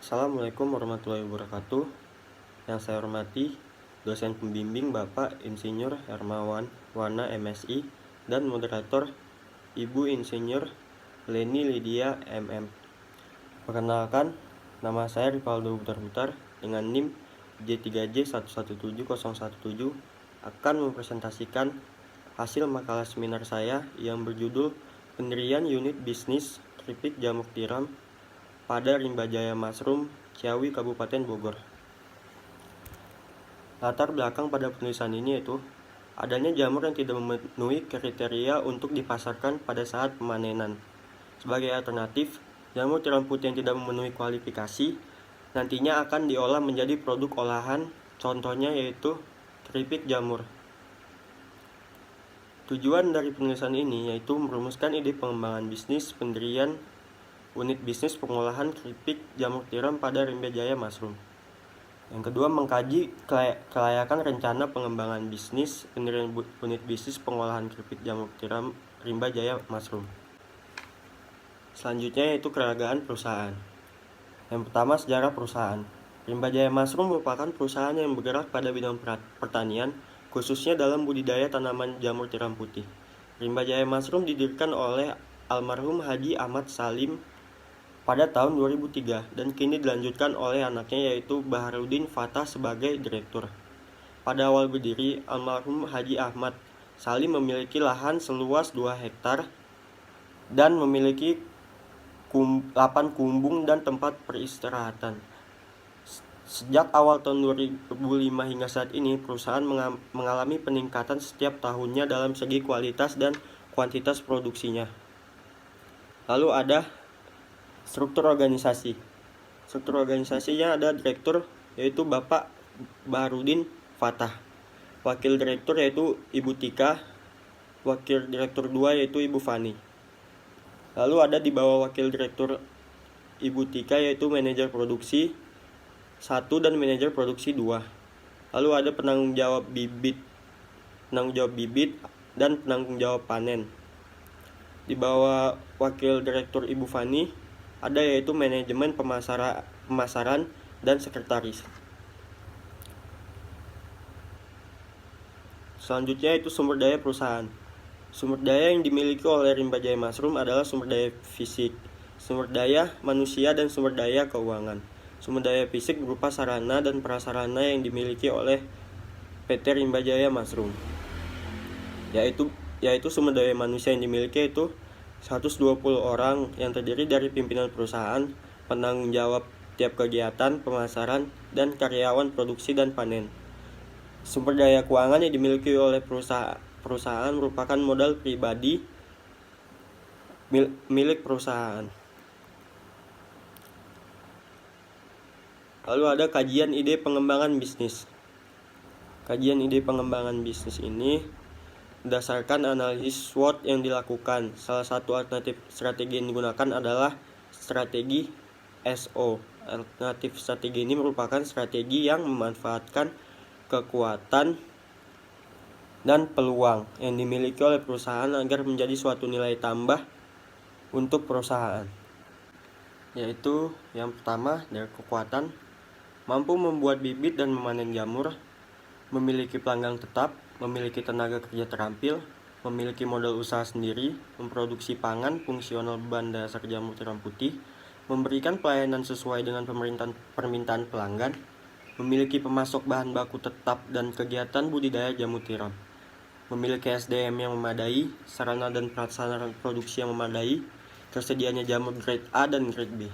Assalamualaikum warahmatullahi wabarakatuh. Yang saya hormati dosen pembimbing Bapak Insinyur Hermawan Wana MSI dan moderator Ibu Insinyur Leni Lydia MM. Perkenalkan, nama saya Rivaldo Hutar-Hutar dengan NIM J3J117017 akan mempresentasikan hasil makalah seminar saya yang berjudul Pendirian Unit Bisnis Keripik Jamur Tiram pada Rimba Jaya Mushroom, Ciawi, Kabupaten Bogor. Latar belakang pada penulisan ini yaitu adanya jamur yang tidak memenuhi kriteria untuk dipasarkan pada saat pemanenan. Sebagai alternatif, jamur tiram putih yang tidak memenuhi kualifikasi nantinya akan diolah menjadi produk olahan, contohnya yaitu keripik jamur. Tujuan dari penulisan ini yaitu merumuskan ide pengembangan bisnis pendirian unit bisnis pengolahan keripik jamur tiram pada Rimba Jaya Mushroom. Yang kedua, mengkaji kelayakan rencana pengembangan bisnis pendirian unit bisnis pengolahan keripik jamur tiram Rimba Jaya Mushroom. Selanjutnya yaitu keragaan perusahaan. Yang pertama, sejarah perusahaan. Rimba Jaya Mushroom merupakan perusahaan yang bergerak pada bidang pertanian, khususnya dalam budidaya tanaman jamur tiram putih. Rimba Jaya Mushroom didirikan oleh almarhum Haji Ahmad Salim pada tahun 2003 dan kini dilanjutkan oleh anaknya yaitu Baharudin Fatah sebagai direktur. Pada awal berdiri, almarhum Haji Ahmad Salim memiliki lahan seluas 2 hektar dan memiliki 8 kumbung dan tempat peristirahatan. Sejak awal tahun 2005 hingga saat ini, perusahaan mengalami peningkatan setiap tahunnya dalam segi kualitas dan kuantitas produksinya. Lalu ada struktur organisasi. Struktur organisasinya ada direktur yaitu Bapak Baharudin Fatah. Wakil direktur yaitu Ibu Tika. Wakil direktur 2 yaitu Ibu Fani. Lalu ada di bawah wakil direktur Ibu Tika yaitu manajer produksi 1 dan manajer produksi 2. Lalu ada penanggung jawab bibit dan penanggung jawab panen. Di bawah wakil direktur Ibu Fani ada yaitu manajemen pemasaran dan sekretaris. Selanjutnya itu sumber daya perusahaan. Sumber daya yang dimiliki oleh Rimba Jaya Mushroom adalah sumber daya fisik, sumber daya manusia, dan sumber daya keuangan. Sumber daya fisik berupa sarana dan prasarana yang dimiliki oleh PT Rimba Jaya Mushroom. Yaitu sumber daya manusia yang dimiliki itu 120 orang yang terdiri dari pimpinan perusahaan, penanggung jawab tiap kegiatan, pemasaran, dan karyawan produksi dan panen. Sumber daya keuangan yang dimiliki oleh perusahaan merupakan modal pribadi milik perusahaan. Lalu ada kajian ide pengembangan bisnis. Kajian ide pengembangan bisnis ini berdasarkan analisis SWOT yang dilakukan. Salah satu alternatif strategi yang digunakan adalah strategi SO. Alternatif strategi ini merupakan strategi yang memanfaatkan kekuatan dan peluang yang dimiliki oleh perusahaan agar menjadi suatu nilai tambah untuk perusahaan. Yaitu yang pertama dari kekuatan, mampu membuat bibit dan memanen jamur, memiliki pelanggan tetap, memiliki tenaga kerja terampil, memiliki modal usaha sendiri, memproduksi pangan fungsional bahan dasar jamur tiram putih, memberikan pelayanan sesuai dengan permintaan pelanggan, memiliki pemasok bahan baku tetap dan kegiatan budidaya jamur tiram, memiliki SDM yang memadai, sarana dan prasarana produksi yang memadai, tersedianya jamur grade A dan grade B.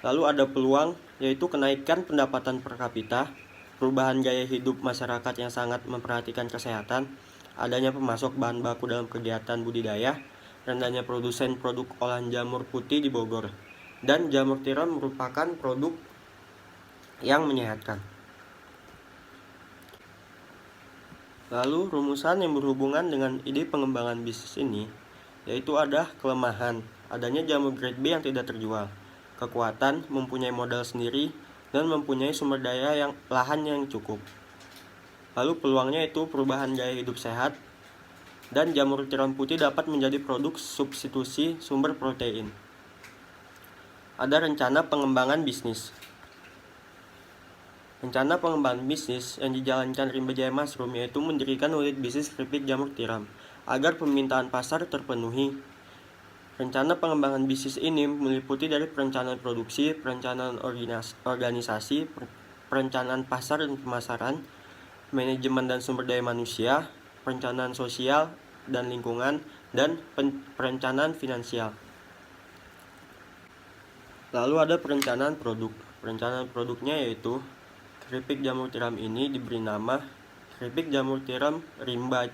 Lalu ada peluang yaitu kenaikan pendapatan per kapita, perubahan gaya hidup masyarakat yang sangat memperhatikan kesehatan, adanya pemasok bahan baku dalam kegiatan budidaya, rendahnya produsen produk olahan jamur putih di Bogor, dan jamur tiram merupakan produk yang menyehatkan. Lalu rumusan yang berhubungan dengan ide pengembangan bisnis ini yaitu ada kelemahan, adanya jamur grade B yang tidak terjual, kekuatan, mempunyai modal sendiri, dan mempunyai sumber daya lahan yang cukup. Lalu peluangnya itu perubahan gaya hidup sehat, dan jamur tiram putih dapat menjadi produk substitusi sumber protein. ada rencana pengembangan bisnis. Rencana pengembangan bisnis yang dijalankan Rimba Jaya Mushroom yaitu mendirikan unit bisnis keripik jamur tiram agar permintaan pasar terpenuhi. Rencana pengembangan bisnis ini meliputi dari perencanaan produksi, perencanaan organisasi, perencanaan pasar dan pemasaran, manajemen dan sumber daya manusia, perencanaan sosial dan lingkungan, dan perencanaan finansial. Lalu ada perencanaan produk. Perencanaan produknya yaitu keripik jamur tiram ini diberi nama keripik jamur tiram Rimba.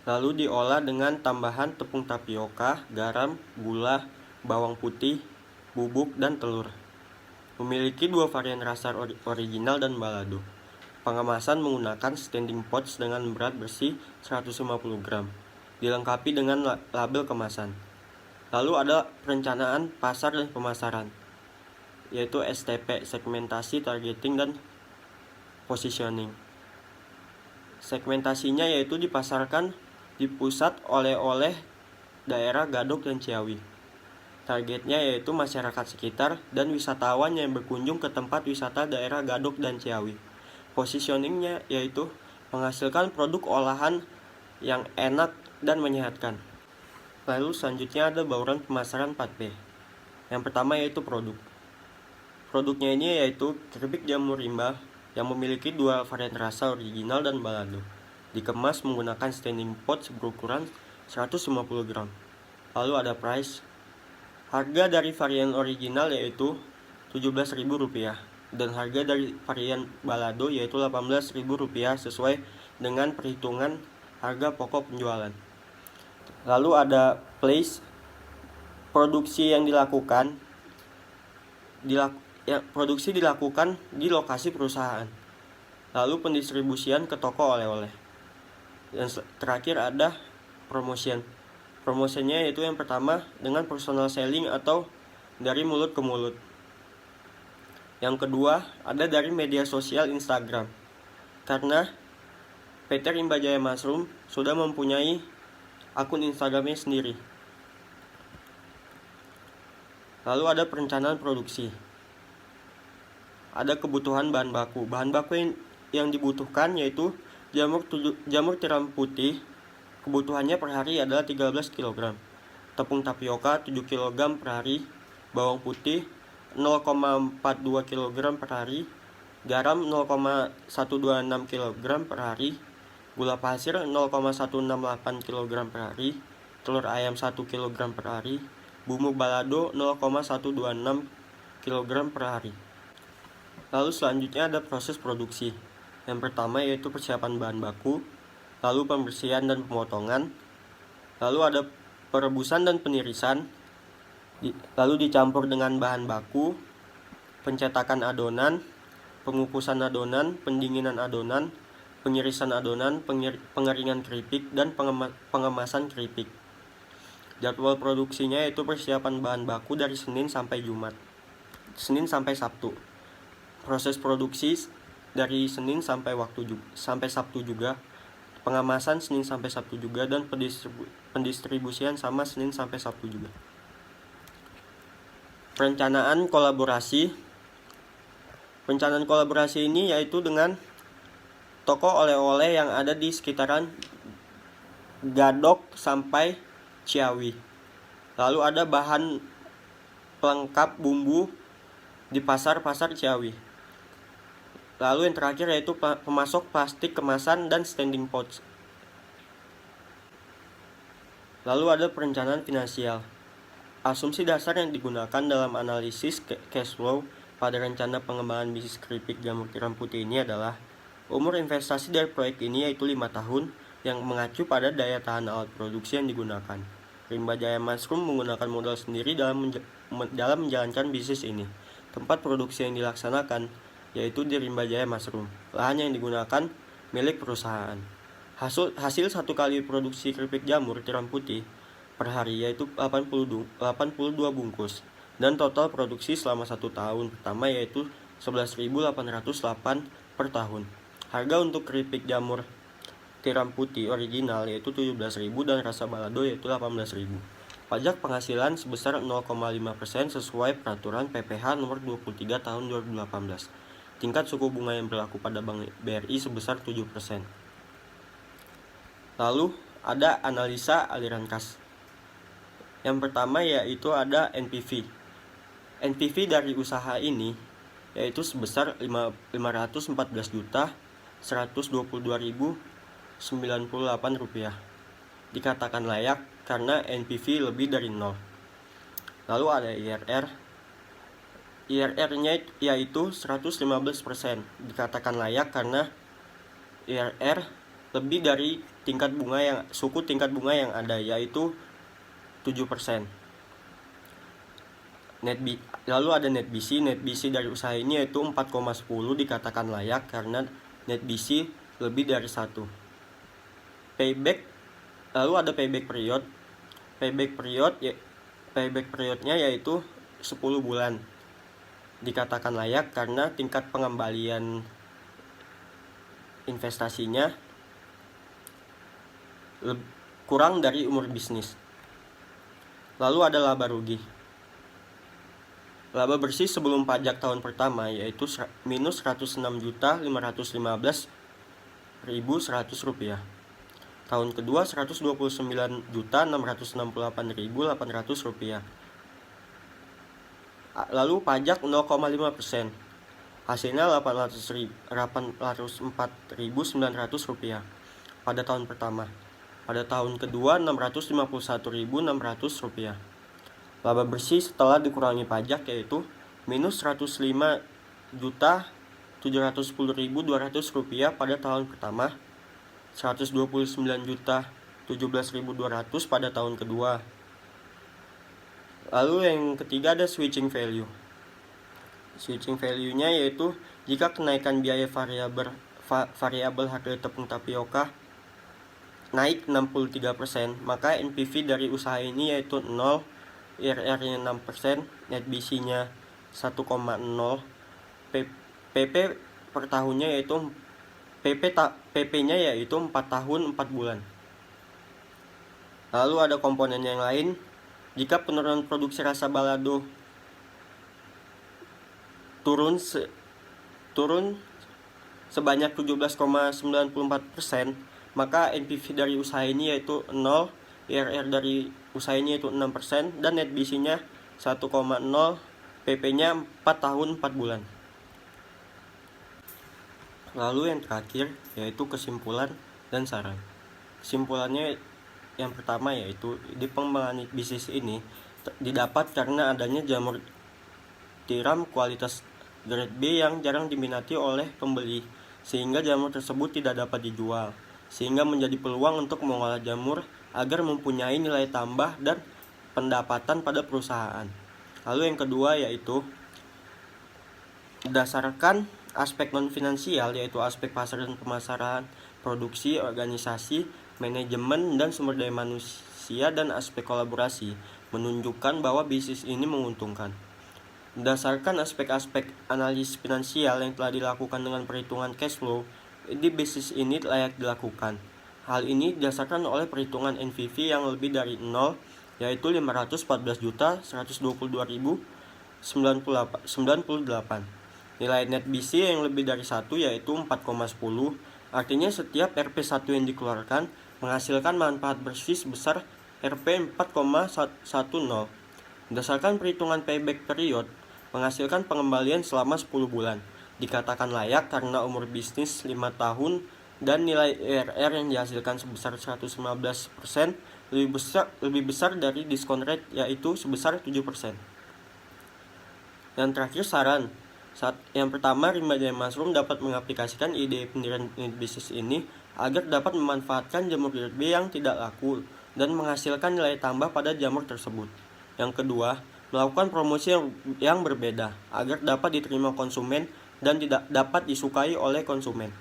Lalu diolah dengan tambahan tepung tapioka, garam, gula, bawang putih, bubuk, dan telur. Memiliki 2 varian rasa original dan balado. Pengemasan menggunakan standing pots dengan berat bersih 150 gram. Dilengkapi dengan label kemasan. Lalu ada perencanaan pasar dan pemasaran, yaitu STP, segmentasi, targeting, dan positioning. Segmentasinya yaitu dipasarkan di pusat oleh-oleh daerah Gadok dan Ciawi. Targetnya yaitu masyarakat sekitar dan wisatawan yang berkunjung ke tempat wisata daerah Gadok dan Ciawi. Positioningnya yaitu menghasilkan produk olahan yang enak dan menyehatkan. Lalu selanjutnya ada bauran pemasaran 4P. Yang pertama yaitu produk. Produknya ini yaitu keripik jamur rimba yang memiliki 2 varian rasa original dan balado. Dikemas menggunakan standing pot berukuran 150 gram. Lalu ada price. Harga dari varian original yaitu Rp17.000 dan harga dari varian balado yaitu Rp18.000 sesuai dengan perhitungan harga pokok penjualan. Lalu ada place. Produksi yang dilakukan di lokasi perusahaan. Lalu pendistribusian ke toko oleh-oleh. Dan terakhir ada promotion. Promotionnya yaitu yang pertama dengan personal selling atau dari mulut ke mulut. Yang kedua ada dari media sosial Instagram. Karena PT Rimba Jaya Mushroom sudah mempunyai akun Instagramnya sendiri. Lalu ada perencanaan produksi. Ada kebutuhan bahan baku. Bahan baku yang dibutuhkan yaitu jamur tiram putih, kebutuhannya per hari adalah 13 kg. Tepung tapioka 7 kg per hari, bawang putih 0,42 kg per hari, garam 0,126 kg per hari, gula pasir 0,168 kg per hari, telur ayam 1 kg per hari, bumbu balado 0,126 kg per hari. Lalu selanjutnya ada proses produksi. Yang pertama yaitu persiapan bahan baku, lalu pembersihan dan pemotongan, lalu ada perebusan dan penirisan, lalu dicampur dengan bahan baku, pencetakan adonan, pengukusan adonan, pendinginan adonan, pengirisan adonan, pengeringan keripik, dan pengemasan keripik. Jadwal produksinya yaitu persiapan bahan baku dari Senin sampai Sabtu. Proses produksi dari Senin sampai Sabtu juga. Pengemasan Senin sampai Sabtu juga, dan pendistribusian sama Senin sampai Sabtu juga. Perencanaan kolaborasi. Perencanaan kolaborasi ini yaitu dengan toko oleh-oleh yang ada di sekitaran Gadok sampai Ciawi. Lalu ada bahan pelengkap bumbu di pasar-pasar Ciawi. Lalu yang terakhir yaitu pemasok plastik kemasan dan standing pots. Lalu ada perencanaan finansial. Asumsi dasar yang digunakan dalam analisis cash flow pada rencana pengembangan bisnis keripik jamur tiram putih ini adalah umur investasi dari proyek ini yaitu 5 tahun yang mengacu pada daya tahan alat produksi yang digunakan. Rimba Jaya Mushroom menggunakan modal sendiri dalam menjalankan bisnis ini. Tempat produksi yang dilaksanakan yaitu di Rimba Jaya Mushroom. Lahan yang digunakan milik perusahaan. Hasil 1 kali produksi keripik jamur tiram putih per hari yaitu 82 bungkus, dan total produksi selama 1 tahun pertama yaitu 11.808 per tahun. Harga untuk keripik jamur tiram putih original yaitu 17.000 dan rasa balado yaitu 18.000. pajak penghasilan sebesar 0,5% sesuai peraturan PPh nomor 23 tahun 2018. Tingkat suku bunga yang berlaku pada Bank BRI sebesar 7%. Lalu ada analisa aliran kas. Yang pertama yaitu ada NPV. NPV dari usaha ini yaitu sebesar 514.122.098 rupiah. Dikatakan layak karena NPV lebih dari 0. Lalu ada IRR. IRR-nya yaitu 115%. Dikatakan layak karena IRR lebih dari suku tingkat bunga yang ada, yaitu 7%. Lalu ada net BC. Net BC dari usaha ini yaitu 4,10, dikatakan layak karena net BC lebih dari 1. Payback. Lalu ada payback period. Payback periodnya yaitu 10 bulan. Dikatakan layak karena tingkat pengembalian investasinya kurang dari umur bisnis. Lalu ada laba rugi. Laba bersih sebelum pajak tahun pertama yaitu minus 106.515.100 rupiah. Tahun kedua 129.668.800 rupiah. Lalu pajak 0,5%. Hasilnya 804.900 rupiah pada tahun pertama. Pada tahun kedua 651.600 rupiah. Laba bersih setelah dikurangi pajak yaitu minus 105.710.200 rupiah pada tahun pertama, 129.017.200 pada tahun kedua. Lalu yang ketiga ada switching value. Switching value-nya yaitu jika kenaikan biaya variabel harga tepung tapioka naik 63%, maka NPV dari usaha ini yaitu 0, IRR-nya 6%, net BC-nya 1,0, PP per tahunnya yaitu PP-nya yaitu 4 tahun 4 bulan. Lalu ada komponen yang lain. Jika penurunan produksi rasa balado turun sebanyak 17,94%, maka NPV dari usaha ini yaitu 0, IRR dari usaha ini yaitu 6%, dan net BC-nya 1,0, PP-nya 4 tahun 4 bulan. Lalu yang terakhir yaitu kesimpulan dan saran. Kesimpulannya yang pertama yaitu di pengembangan bisnis ini didapat karena adanya jamur tiram kualitas grade B yang jarang diminati oleh pembeli, sehingga jamur tersebut tidak dapat dijual, sehingga menjadi peluang untuk mengolah jamur agar mempunyai nilai tambah dan pendapatan pada perusahaan. Lalu yang kedua yaitu berdasarkan aspek non-finansial yaitu aspek pasar dan pemasaran, produksi, organisasi, manajemen, dan sumber daya manusia, dan aspek kolaborasi menunjukkan bahwa bisnis ini menguntungkan. Berdasarkan aspek-aspek analisis finansial yang telah dilakukan dengan perhitungan cash flow, di bisnis ini layak dilakukan. Hal ini didasarkan oleh perhitungan NPV yang lebih dari 0, yaitu 514.122.098. Nilai net BC yang lebih dari 1 yaitu 4,10. Artinya setiap Rp1 yang dikeluarkan menghasilkan manfaat bersih sebesar Rp 4,10. Berdasarkan perhitungan payback period, menghasilkan pengembalian selama 10 bulan. Dikatakan layak karena umur bisnis 5 tahun dan nilai IRR yang dihasilkan sebesar 115% lebih besar dari diskon rate yaitu sebesar 7%. Yang terakhir saran. Yang pertama, Rimba Jaya Mushroom dapat mengaplikasikan ide pendirian unit bisnis ini agar dapat memanfaatkan jamur grade B yang tidak laku dan menghasilkan nilai tambah pada jamur tersebut. Yang kedua, melakukan promosi yang berbeda agar dapat diterima konsumen dan tidak dapat disukai oleh konsumen.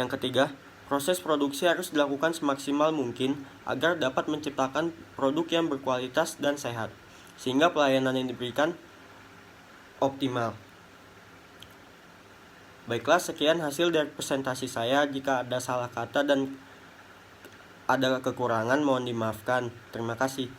Yang ketiga, proses produksi harus dilakukan semaksimal mungkin agar dapat menciptakan produk yang berkualitas dan sehat, sehingga pelayanan yang diberikan optimal. Baiklah, sekian hasil dari presentasi saya. Jika ada salah kata dan ada kekurangan mohon dimaafkan. Terima kasih.